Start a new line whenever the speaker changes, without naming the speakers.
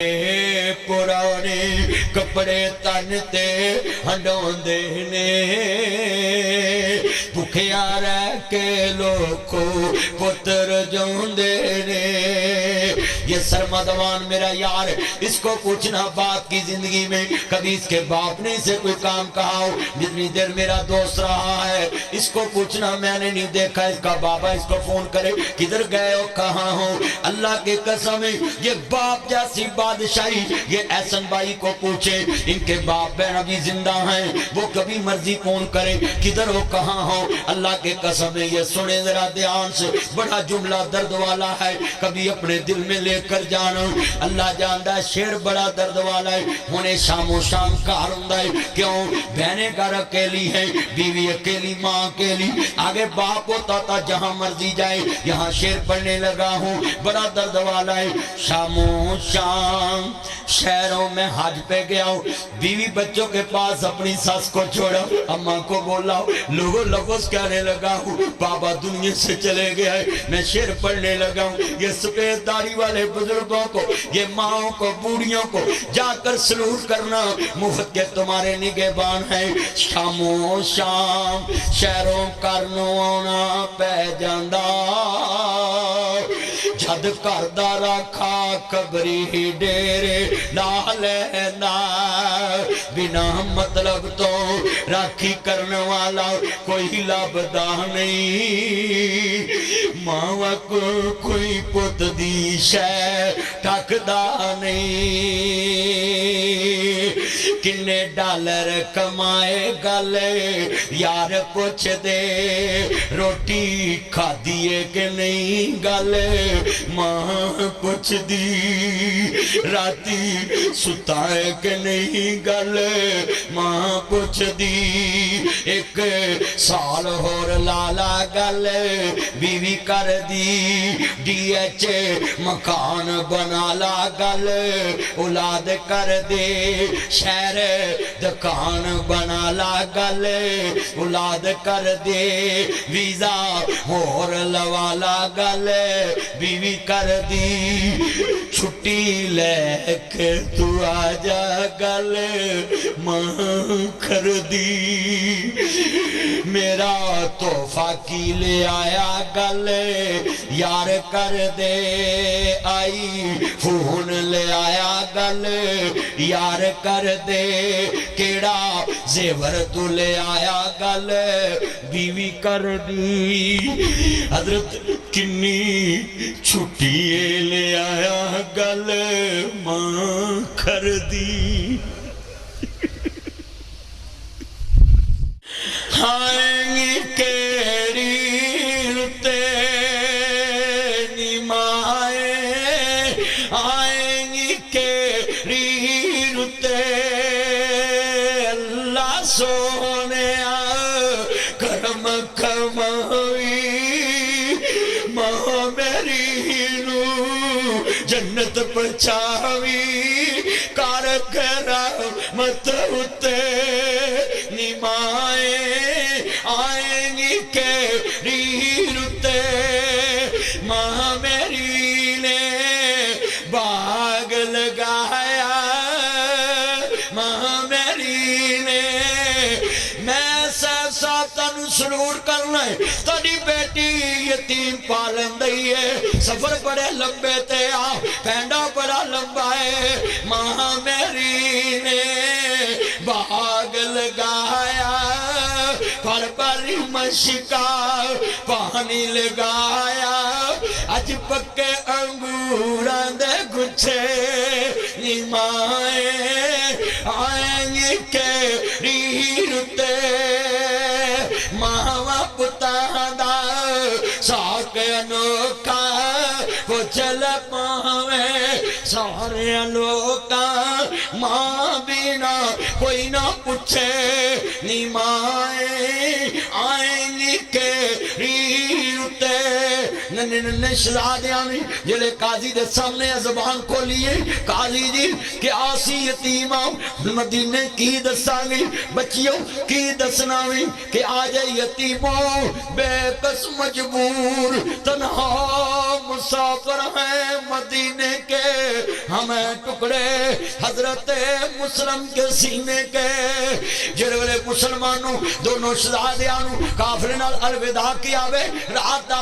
पुराने कपड़े तन ते हंडोंदे ने भुखिया रह के लोको पुत्र जोंदे ने। ये सरमदवान मेरा यार, इसको पूछना बाप की जिंदगी में कभी इसके बाप ने इसे कोई काम कहा हो। जितनी देर मेरा दोस्त रहा है इसको पूछना मैंने नहीं देखा इसका बाबा इसको फोन करे किधर गए हो कहाँ हो। अल्लाह के कसम ये बाप जैसी बादशाही ये एहसन भाई को पूछे, इनके बाप बहन अभी जिंदा हैं, वो कभी मर्जी फोन करे किधर हो कहाँ हो। अल्लाह के कसम ये सुने जरा ध्यान से, बड़ा जुमला दर्द वाला है, कभी अपने दिल में लेकर जाना। अल्लाह जानता है शेर बड़ा दर्द वाला है, होने शामो शाम कार हुंदा है। क्यों बहने घर अकेली है, बीवी अकेली, माँ अकेली, आगे बाप होता था जहां मर्जी जाए। यहाँ शेर पढ़ने लगा हूँ, बड़ा दर्द वाला है। शामो शाम शहरों में हज पे गया हूँ, बीवी बच्चों के पास अपनी सास को छोड़ा, अम्मा को बोला लोगों लगोस कहने लगा हूँ बाबा दुनिया से चले गया है। मैं शेर पढ़ने लगा हूँ, ये सफेद दाढ़ी वाले बुजुर्गों को, ये माओं को, बूढ़ियों को जाकर सलूट करना, मुफ्त के तुम्हारे निगहबान है। शामो शाम शहरों करनो आना पै जांदा, जद घर दा राखा कबरी डेरे ला लेना। बिना मतलब तो राखी करने वाला कोई लाभदा नहीं, मावा को कोई पुत दी शै ठकदा नहीं। किन्ने डॉलर कमाए गल यार पुछ दे, रोटी खादी है कि नहीं गल मां पुछ दी, राती सुता है कि नहीं गल मां पुछ दी। एक साल होर लाला गल बीवी कर दी, DH मकान बना ला गल औलाद कर दे, शहर दुकान बना ला गल औलाद कर दे, वीजा होर लवा ला गल बीवी कर दी, छुट्टी लेके तू आजा गल मां कर दी। मेरा तोहफा की ले आया गल यार कर दे, आई फोन ले आया गल यार कर दे, केड़ा जेवर तू ले आया गल बीवी कर दी। हजरत किन्नी छुट्टी ले आया गल मां कर दी। आएंगी केड़ी रुते निमाए, आएंगी केड़ी रुते अल्लाह सोने करम कमाई, मां मेरी नू जन्नत पहुंचावी, कर रहमत उते निमाए, आएंगी केड़ी रुते मां मेरी ने बाग लगाया, मां मेरी ने। मैं साहब तनु सलूट करना है, तेरी बेटी यतीम पालन दई है, सफर बड़े लंबे ते आ पैंडा बड़ा लंबा है, मां मेरी ने बाग लगाया, पर पर मशका पानी लगाया, अज पक्के अंगूरां दे गुच्छे निमाए, आएंगी केड़ी रुते मावा पुतां दा साक अनोखा, पुछल पावे सारे लोका, मां बिना कोई ना पूछे निमाए, आएंगी केड़ी रुते ننے ننے شہزادیاں نے جلے قاضی دے سامنے زبان کھولیے قاضی جی کہ آسی یتیم مدینے کی دساں گی بچیوں کی دسنا بھی کہ آج یتیموں بے کس مجبور تنہا مسافر ہیں مدینے کے ہمیں ٹکڑے حضرت مسلم کے سینے کے جڑے مسلمانوں دونوں شہزادیاں کافر نال الوداع کیا وے رات دا